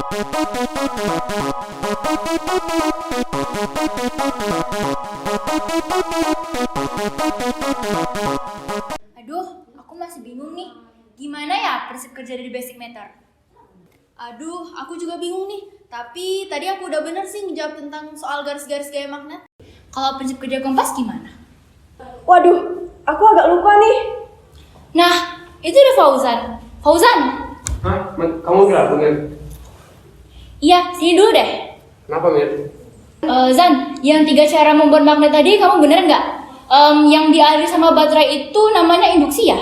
Aduh, aku masih bingung nih. Gimana ya prinsip kerja dari basic meter? Aduh, aku juga bingung nih. Tapi tadi aku udah bener sih ngejawab tentang soal garis-garis gaya magnet. Kalau prinsip kerja kompas gimana? Waduh, aku agak lupa nih. Nah, itu ada Fauzan. Fauzan? Hah? Kamu bilang Mir? Iya, sini dulu deh. Kenapa Mir? Zan, yang 3 cara membuat magnet tadi kamu bener nggak? Yang dialiri sama baterai itu namanya induksi ya?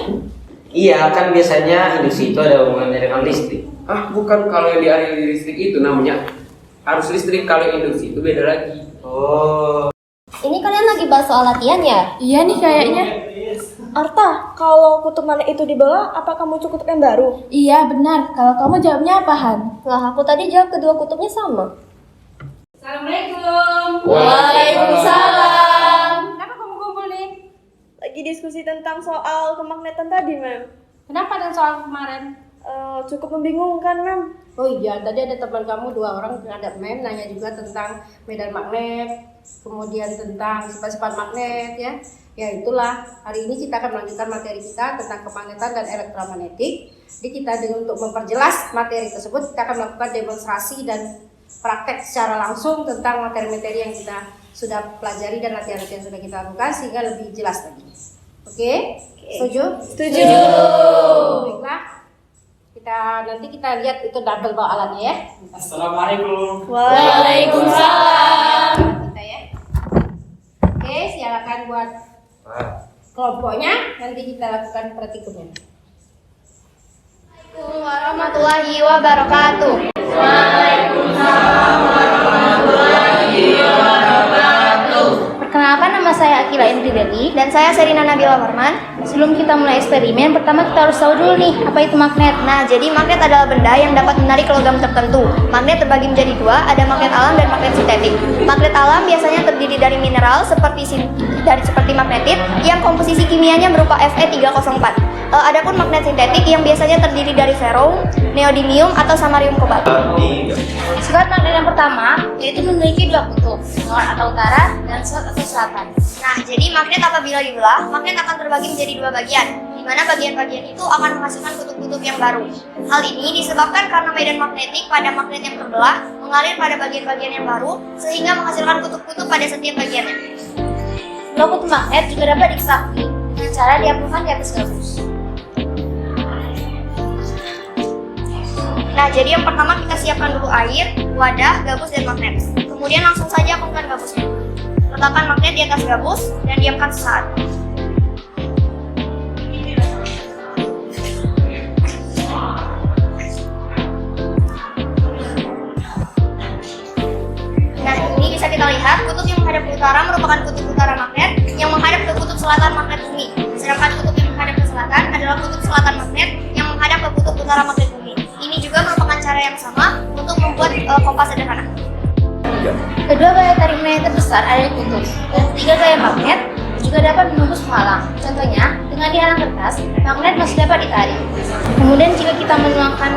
Iya, kan biasanya induksi itu ada hubungannya dengan listrik. Ah, bukan, kalau yang dialiri listrik itu namanya arus listrik, kalau induksi itu beda lagi. Oh. Ini kalian lagi bahas soal latihan ya? Iya nih kayaknya. Arta, kalau kutub magnet itu dibelah, apa kamu cukup kutub yang baru? Iya benar. Kalau kamu jawabnya apa, Han? Lah, aku tadi jawab kedua kutubnya sama. Assalamualaikum. Waalaikumsalam. Kenapa kamu kumpul nih? Lagi diskusi tentang soal kemagnetan tadi, Mem. Kenapa dengan soal kemarin? Cukup membingungkan, Mem. Oh iya, tadi ada teman kamu 2 orang ada mem nanya juga tentang medan magnet, kemudian tentang sifat-sifat magnet ya. Ya itulah, hari ini kita akan melanjutkan materi kita tentang kemagnetan dan elektromagnetik. Jadi kita untuk memperjelas materi tersebut, kita akan melakukan demonstrasi dan praktek secara langsung tentang materi-materi yang kita sudah pelajari dan latihan-latihan yang sudah kita lakukan sehingga lebih jelas lagi. Oke? Setuju? Setuju. Baiklah. Nanti kita lihat itu double bawa alatnya ya. Assalamualaikum. Waalaikumsalam. Kita ya. Oke, silakan buat kelompoknya. Nanti kita lakukan praktikumnya. Assalamualaikum warahmatullahi wabarakatuh. Perkenalkan, nama saya Akila Indri Deli dan saya Serina Nabila Warman. Sebelum kita mulai eksperimen, pertama kita harus tahu dulu nih apa itu magnet. Nah, jadi magnet adalah benda yang dapat menarik logam tertentu. Magnet terbagi menjadi 2, ada magnet alam dan magnet sintetik. Magnet alam biasanya terdiri dari mineral seperti magnetit yang komposisi kimianya berupa Fe304. Adapun magnet sintetik yang biasanya terdiri dari ferro, neodymium atau samarium kobalt. Sifat magnet yang pertama yaitu memiliki 2 kutub, north atau utara dan south atau selatan. Nah, jadi magnet apabila dibelah, magnet akan terbagi menjadi 2 bagian, di mana bagian-bagian itu akan menghasilkan kutub-kutub yang baru. Hal ini disebabkan karena medan magnetik pada magnet yang terbelah mengalir pada bagian-bagian yang baru, sehingga menghasilkan kutub-kutub pada setiap bagiannya. Dua kutub magnet juga dapat diketahui dengan cara diapungkan di atas gabus. Nah, jadi yang pertama kita siapkan dulu air, wadah, gabus, dan magnet. Kemudian langsung saja apungkan gabusnya. Letakkan magnet di atas gabus dan diamkan sesaat. Nah, ini bisa kita lihat kutub yang menghadap ke utara merupakan kutub utara magnet, yang menghadap ke kutub selatan magnet bumi. Sedangkan kutub yang menghadap ke selatan adalah kutub selatan magnet yang menghadap ke kutub utara magnet bumi. Ini juga merupakan cara yang sama untuk membuat kompas sederhana. Kedua gaya tarik magnet terbesar ada di kutub, dan ketiga gaya magnet juga dapat menembus penghalang. Contohnya, dengan dihalang kertas, magnet masih dapat ditarik. Kemudian jika kita menuangkan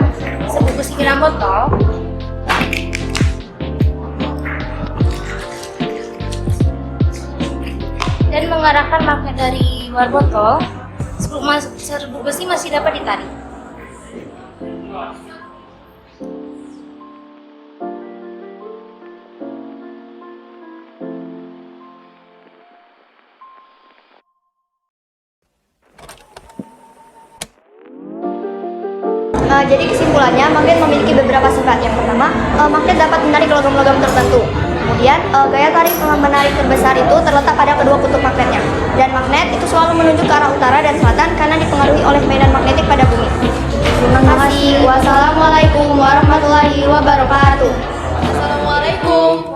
sebungkus ke dalam botol, dan mengarahkan magnet dari luar botol, serbuk besi masih dapat ditarik. Jadi kesimpulannya, magnet memiliki beberapa sifat. Yang pertama, magnet dapat menarik logam-logam tertentu. Kemudian, gaya tarik menarik terbesar itu terletak pada kedua kutub magnetnya. Dan magnet itu selalu menunjuk ke arah utara dan selatan karena dipengaruhi oleh medan magnetik pada bumi. Terima kasih. Wassalamualaikum warahmatullahi wabarakatuh. Assalamualaikum.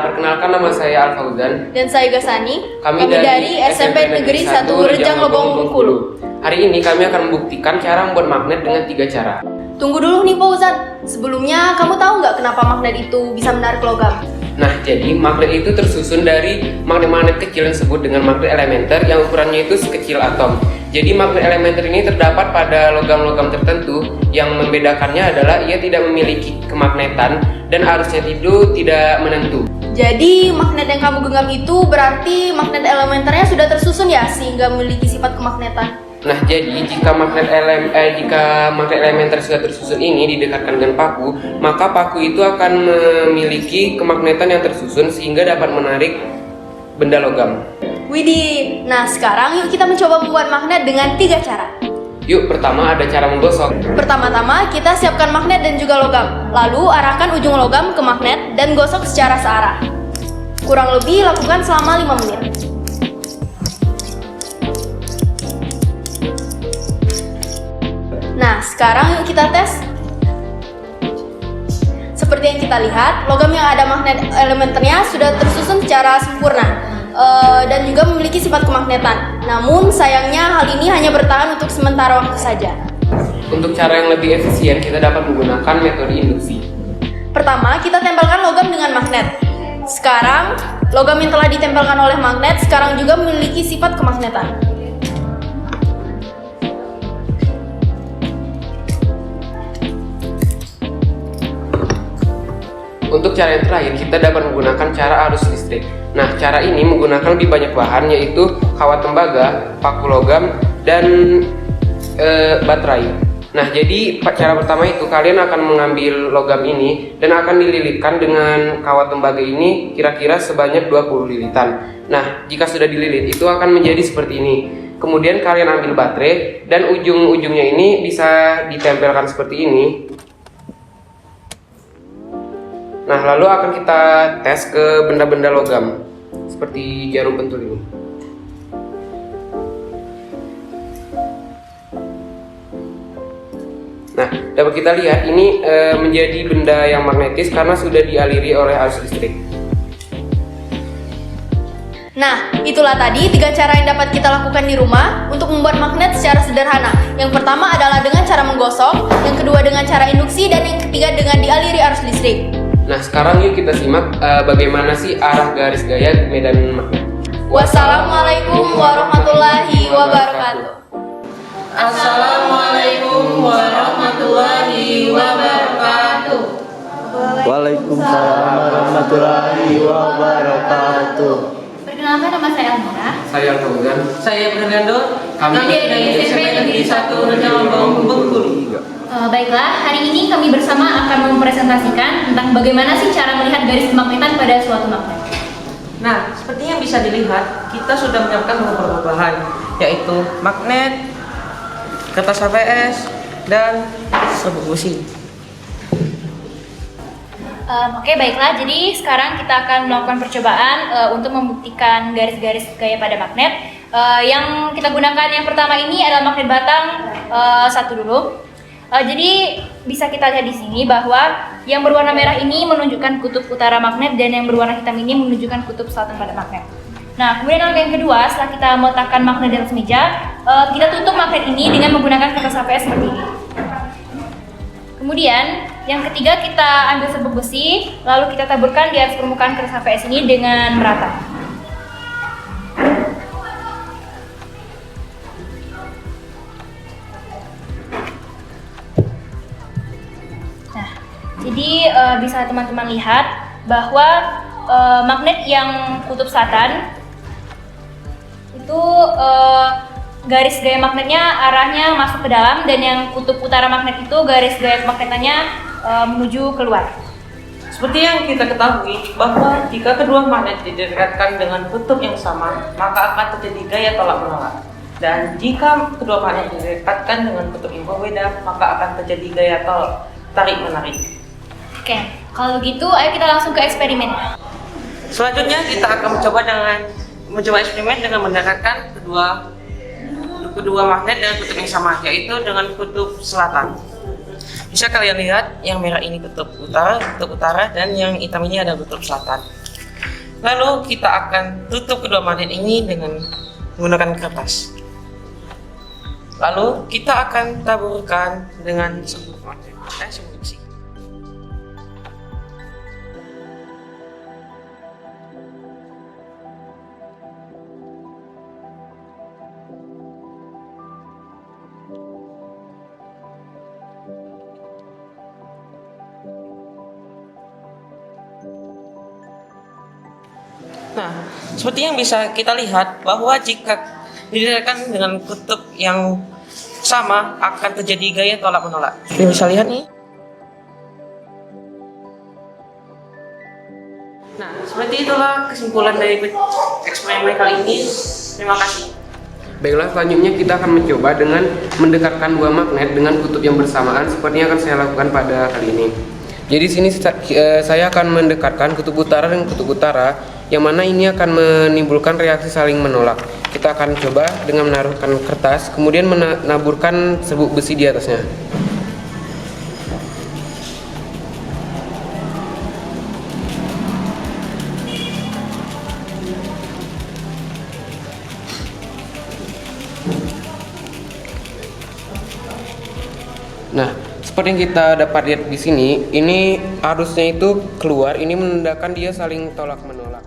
Perkenalkan, nama saya Al Fauzan. Dan saya Gasani. Kami dari SMP Negeri 1 Rejang Lebong, Bengkulu. Hari ini kami akan membuktikan cara membuat magnet dengan 3 cara. Tunggu dulu nih Fauzan. Sebelumnya kamu tahu nggak kenapa magnet itu bisa menarik logam? Nah, jadi magnet itu tersusun dari magnet-magnet kecil yang disebut dengan magnet elementer yang ukurannya itu sekecil atom. Jadi magnet elementer ini terdapat pada logam-logam tertentu, yang membedakannya adalah ia tidak memiliki kemagnetan dan arusnya itu tidak menentu. Jadi magnet yang kamu genggam itu berarti magnet elementernya sudah tersusun ya sehingga memiliki sifat kemagnetan. Nah, jadi jika magnet elementer sudah tersusun ini didekatkan dengan paku, maka paku itu akan memiliki kemagnetan yang tersusun sehingga dapat menarik benda logam. Widih, nah sekarang yuk kita mencoba membuat magnet dengan 3 cara. Yuk, pertama ada cara menggosok. Pertama-tama kita siapkan magnet dan juga logam. Lalu arahkan ujung logam ke magnet dan gosok secara searah. Kurang lebih lakukan selama 5 menit. Nah, sekarang yuk kita tes. Seperti yang kita lihat, logam yang ada magnet elementernya sudah tersusun secara sempurna dan juga memiliki sifat kemagnetan. Namun sayangnya hal ini hanya bertahan untuk sementara waktu saja. Untuk cara yang lebih efisien, kita dapat menggunakan metode induksi. Pertama, kita tempelkan logam dengan magnet. Sekarang, logam yang telah ditempelkan oleh magnet sekarang juga memiliki sifat kemagnetan. Untuk cara yang terakhir, kita dapat menggunakan cara arus listrik. Nah, cara ini menggunakan lebih banyak bahan, yaitu kawat tembaga, paku logam, dan baterai. Nah, jadi cara pertama itu kalian akan mengambil logam ini dan akan dililitkan dengan kawat tembaga ini kira-kira sebanyak 20 lilitan. Nah, jika sudah dililit itu akan menjadi seperti ini. Kemudian kalian ambil baterai dan ujung-ujungnya ini bisa ditempelkan seperti ini. Nah, lalu akan kita tes ke benda-benda logam seperti jarum pentul ini. Nah, dapat kita lihat ini menjadi benda yang magnetis karena sudah dialiri oleh arus listrik. Nah, itulah tadi 3 cara yang dapat kita lakukan di rumah untuk membuat magnet secara sederhana. Yang pertama adalah dengan cara menggosok, yang kedua dengan cara induksi, dan yang ketiga dengan dialiri arus listrik. Nah, sekarang yuk kita simak bagaimana sih arah garis gaya medan magnet. Wassalamualaikum warahmatullahi wabarakatuh. Assalamualaikum warahmatullahi wabarakatuh. Waalaikumsalam warahmatullahi wabarakatuh. Perkenalkan, nama saya Almira. Saya Fauzan. Saya Fernando. Kami dari SMP Negeri 1 Rejang Lebong, Bengkulu. Baiklah, hari ini kami bersama akan mempresentasikan tentang bagaimana sih cara melihat garis kemagnetan pada suatu magnet. Nah, seperti yang bisa dilihat, kita sudah menyiapkan beberapa bahan, yaitu magnet, kertas HVS, dan serbuk besi. Oke, baiklah. Jadi sekarang kita akan melakukan percobaan untuk membuktikan garis-garis gaya pada magnet. Yang kita gunakan yang pertama ini adalah magnet batang satu dulu. Jadi bisa kita lihat di sini bahwa yang berwarna merah ini menunjukkan kutub utara magnet dan yang berwarna hitam ini menunjukkan kutub selatan pada magnet. Nah, kemudian yang kedua, setelah kita meletakkan magnet di atas meja, kita tutup magnet ini dengan menggunakan kertas HVS seperti ini. Kemudian yang ketiga, kita ambil serbuk besi, lalu kita taburkan di atas permukaan kertas HVS ini dengan merata. Jadi bisa teman-teman lihat bahwa magnet yang kutub selatan itu garis gaya magnetnya arahnya masuk ke dalam, dan yang kutub utara magnet itu garis gaya magnetannya menuju keluar. Seperti yang kita ketahui, bahwa jika kedua magnet didekatkan dengan kutub yang sama, maka akan terjadi gaya tolak menolak. Dan jika kedua magnet didekatkan dengan kutub yang berbeda, maka akan terjadi gaya tarik menarik. Oke, kalau gitu ayo kita langsung ke eksperimen. Selanjutnya kita akan mencoba eksperimen dengan mendekatkan kedua magnet dengan kutub yang sama, yaitu dengan kutub selatan. Bisa kalian lihat yang merah ini kutub utara, dan yang hitam ini ada kutub selatan. Lalu kita akan tutup kedua magnet ini dengan menggunakan kertas. Lalu kita akan taburkan dengan serbuk magnet dan serbuk besi. Nah, seperti yang bisa kita lihat bahwa jika didirikan dengan kutub yang sama akan terjadi gaya tolak-menolak. Kita bisa lihat nih. Nah, seperti itulah kesimpulan dari eksperimen kali ini. Terima kasih. Baiklah, selanjutnya kita akan mencoba dengan mendekatkan dua magnet dengan kutub yang bersamaan seperti yang akan saya lakukan pada kali ini. Jadi di sini saya akan mendekatkan kutub utara dan kutub utara, yang mana ini akan menimbulkan reaksi saling menolak. Kita akan coba dengan menaruhkan kertas, kemudian menaburkan serbuk besi di atasnya. Nah, seperti yang kita dapat lihat di sini, ini arusnya itu keluar, ini menandakan dia saling tolak menolak.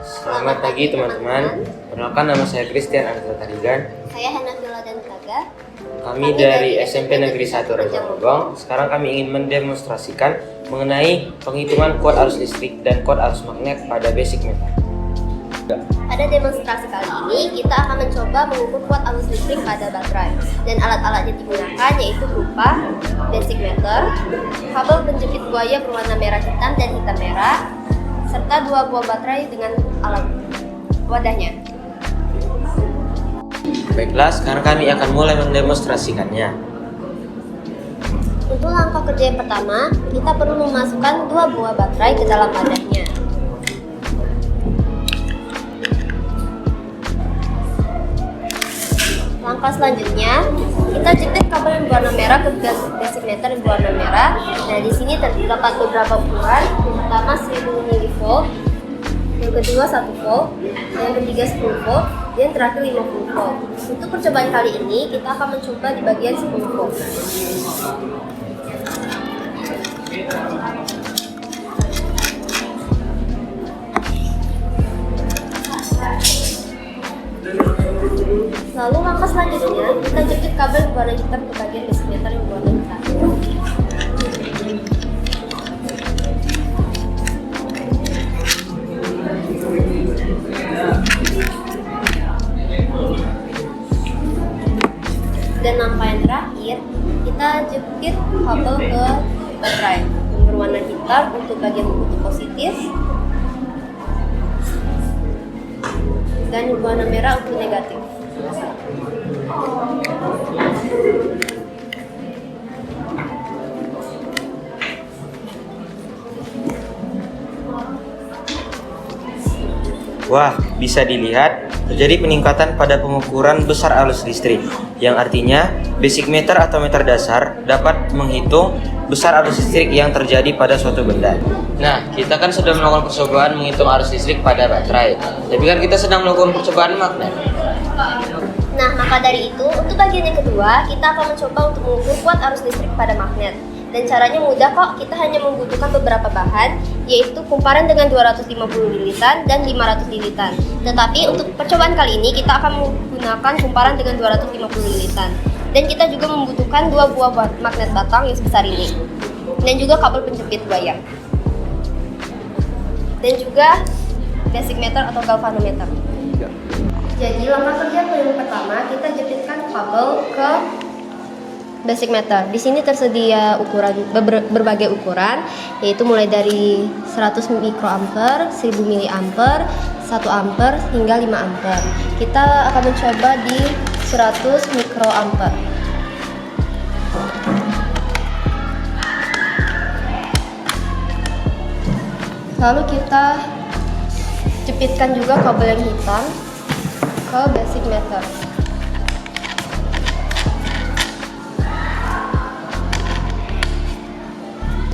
Selamat pagi teman-teman. Perkenalkan, nama saya Christian Anggota Tarigan. Saya Hanafila dan Kaga. Kami dari SMP Negeri 1 Raja Bogong. Sekarang kami ingin mendemonstrasikan mengenai penghitungan kuat arus listrik dan kuat arus magnet pada basic meter. Pada demonstrasi kali ini, kita akan mencoba mengukur kuat arus listrik pada baterai. Dan alat-alat yang digunakan yaitu berupa basic meter, kabel penjepit buaya berwarna merah hitam dan hitam merah, serta 2 buah baterai dengan alat wadahnya. Baiklah, sekarang kami akan mulai mendemonstrasikannya. Untuk langkah kerja yang pertama, kita perlu memasukkan 2 buah baterai ke dalam wadahnya. Langkah selanjutnya, kita jepit kabel yang berwarna merah ke basic meter yang berwarna merah. Nah, di sini terdapat beberapa ukuran. Yang pertama 1000 mV, yang kedua 1 volt, yang ketiga 10 volt, dan terakhir 50 volt. Untuk percobaan kali ini, kita akan mencoba di bagian 10 volt. Lalu langkah selanjutnya, kita jepit kabel berwarna hitam ke bagian basic meter yang berwarna hitam. Dan langkah yang terakhir, kita jepit kabel ke baterai yang berwarna hitam untuk bagian kutub positif dan berwarna merah untuk negatif. Wah, bisa dilihat terjadi peningkatan pada pengukuran besar arus listrik, yang artinya basic meter atau meter dasar dapat menghitung besar arus listrik yang terjadi pada suatu benda. Nah, kita kan sudah melakukan percobaan menghitung arus listrik pada baterai, tapi kan kita sedang melakukan percobaan magnet. Nah, maka dari itu, untuk bagian yang kedua, kita akan mencoba untuk mengukur kuat arus listrik pada magnet. Dan caranya mudah kok, kita hanya membutuhkan beberapa bahan, yaitu kumparan dengan 250 lilitan dan 500 lilitan. Tetapi untuk percobaan kali ini, kita akan menggunakan kumparan dengan 250 lilitan. Dan kita juga membutuhkan 2 buah magnet batang yang sebesar ini. Dan juga kabel penjepit buaya. Dan juga basic meter atau galvanometer. Jadi langkah kerja yang pertama, kita jepitkan kabel ke basic meter. Di sini tersedia ukuran berbagai ukuran, yaitu mulai dari 100 mikroampere, 1000 miliampere, 1 ampere hingga 5 ampere. Kita akan mencoba di 100 mikroampere. Lalu kita jepitkan juga kabel yang hitam ke basic meter.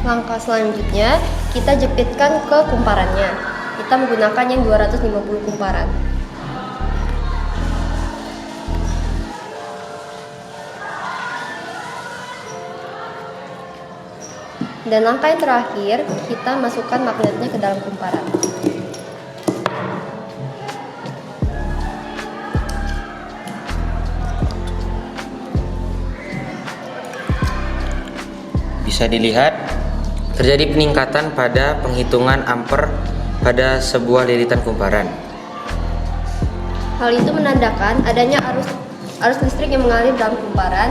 Langkah selanjutnya, kita jepitkan ke kumparannya. Kita menggunakan yang 250 kumparan. Dan langkah yang terakhir, kita masukkan magnetnya ke dalam kumparan. Bisa dilihat terjadi peningkatan pada penghitungan ampere pada sebuah lilitan kumparan. Hal itu menandakan adanya arus listrik yang mengalir dalam kumparan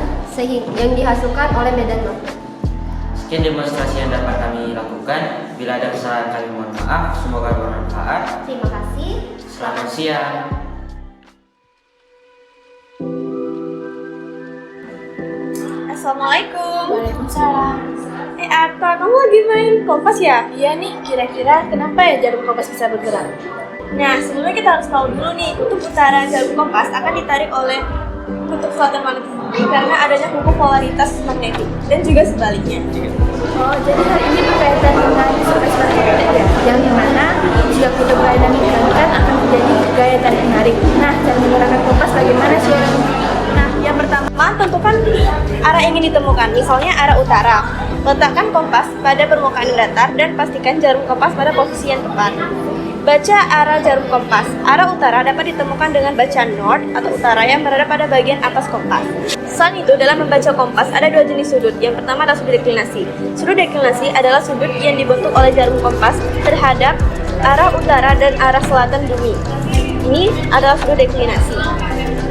yang dihasilkan oleh medan magnet. Sekian demonstrasi yang dapat kami lakukan. Bila ada kesalahan kami mohon maaf. Semoga bermanfaat. Terima kasih. Selamat siang. Assalamualaikum. Waalaikumsalam. Atta, kamu lagi main kompas ya? Iya nih, kira-kira kenapa ya jarum kompas bisa bergerak? Nah, sebelumnya kita harus tahu dulu nih, kutub utara jarum kompas akan ditarik oleh kutub selatan magnetik bumi karena adanya hukum polaritas magnetik dan juga sebaliknya. Oh, jadi hal ini berkaitan dengan surface magnetic ya? Yang dimana jika kutub lain yang ditekankan akan terjadi gaya tarik menarik. Nah, cara menggunakan kompas bagaimana sih? Nah, yang pertama tentukan arah yang ingin ditemukan, misalnya arah utara. Letakkan kompas pada permukaan yang datar dan pastikan jarum kompas pada posisi yang tepat. Baca arah jarum kompas. Arah utara dapat ditemukan dengan bacaan north atau utara yang berada pada bagian atas kompas. Selain itu, dalam membaca kompas ada dua jenis sudut. Yang pertama adalah sudut deklinasi. Sudut deklinasi adalah sudut yang dibentuk oleh jarum kompas terhadap arah utara dan arah selatan bumi. Ini adalah sudut deklinasi.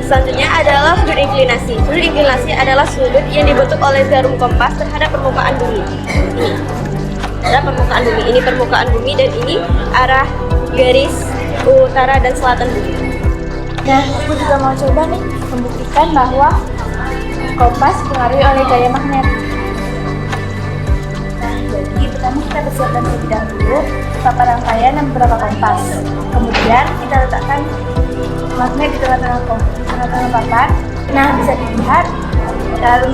Selanjutnya adalah sudut inklinasi. Sudut inklinasi adalah sudut yang dibentuk oleh jarum kompas terhadap permukaan bumi. Ini adalah permukaan bumi. Ini permukaan bumi dan ini arah garis utara dan selatan bumi. Nah, aku juga mau coba nih membuktikan bahwa kompas dipengaruhi oleh gaya magnet. Nah, jadi pertama kita persiapkan terlebih dahulu papan rangkaian dan beberapa kompas. Kemudian kita letakkan magnet di tengah-tengah papan. Nah, bisa dilihat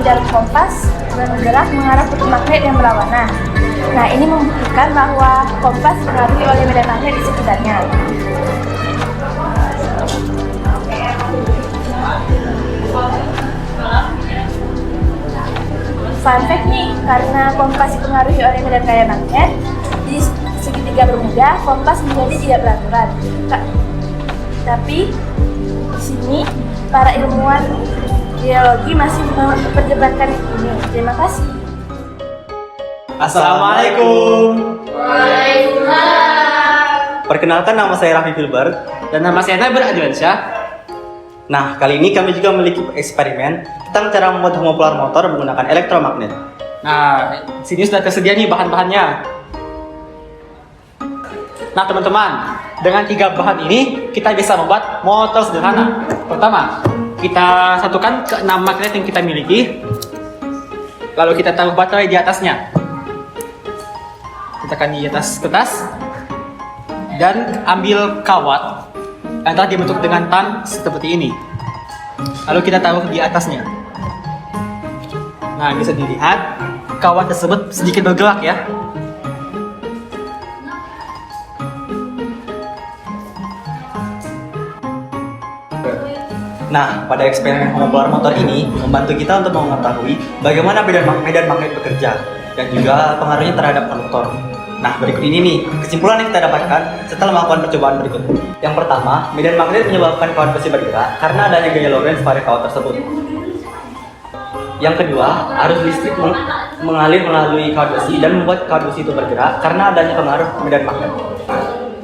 jarum kompas bergerak mengarah kutub magnet yang berlawanan. Nah, ini membuktikan bahwa kompas dipengaruhi oleh medan magnet di sekitarnya. Fun fact nih, karena kompas dipengaruhi oleh medan gaya magnet, di segitiga bermuda, kompas menjadi tidak beraturan. Tapi di sini para ilmuwan geologi masih memperdebatkan ini. Terima kasih. Assalamualaikum. Waalaikumsalam. Perkenalkan, nama saya Raffi Filbert. Dan nama saya Nabil Adriansyah. Nah, kali ini kami juga memiliki eksperimen tentang cara membuat homopolar motor menggunakan elektromagnet. Nah, sini sudah tersedia nih bahan-bahannya. Nah, teman-teman, dengan 3 bahan ini kita bisa membuat motor sederhana. Pertama, kita satukan ke 6 magnet yang kita miliki. Lalu kita taruh baterai di atasnya. Letakkan di atas kertas dan ambil kawat yang telah dibentuk dengan tang seperti ini. Lalu kita taruh di atasnya. Nah, bisa dilihat kawat tersebut sedikit bergerak ya. Nah, pada eksperimen homopolar motor ini membantu kita untuk mengetahui bagaimana medan magnet bekerja dan juga pengaruhnya terhadap konduktor. Nah, berikut ini nih kesimpulan yang kita dapatkan setelah melakukan percobaan berikut. Yang pertama, medan magnet menyebabkan kawat besi bergerak karena adanya gaya Lorentz pada kawat tersebut. Yang kedua, arus listrik mengalir melalui kawat besi dan membuat kawat besi itu bergerak karena adanya pengaruh medan magnet.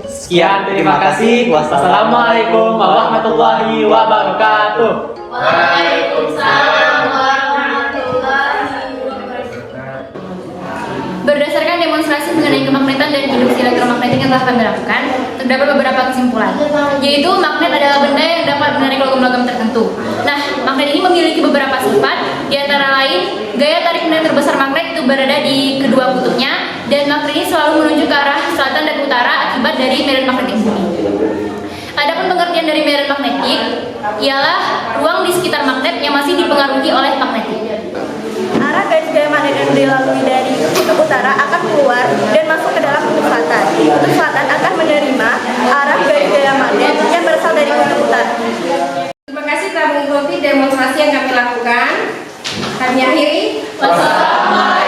Sekian, terima kasih. Wassalamualaikum warahmatullahi wabarakatuh. Waalaikumsalam warahmatullahi wabarakatuh. Berdasarkan demonstrasi mengenai kemagnetan dan induksi elektromagnetik yang telah kami lakukan, terdapat beberapa kesimpulan, yaitu magnet adalah benda yang dapat menarik logam-logam tertentu. Nah, magnet ini memiliki beberapa sifat, di antara lain, gaya tarik menarik terbesar magnet itu berada di kedua kutubnya, dan magnet ini selalu menuju ke arah selatan dan utara akibat dari medan magnetik bumi. Adapun pengertian dari medan magnetik ialah ruang di sekitar magnet yang masih dipengaruhi oleh magnetik. Arah garis gaya magnet yang dilalui dari kutub utara akan keluar dan masuk ke dalam kutub selatan. Kutub selatan akan menerima arah garis gaya magnet yang berasal dari kutub utara. Terima kasih telah mengikuti demonstrasi yang kami lakukan. Kami akhiri. Wassalamualaikum.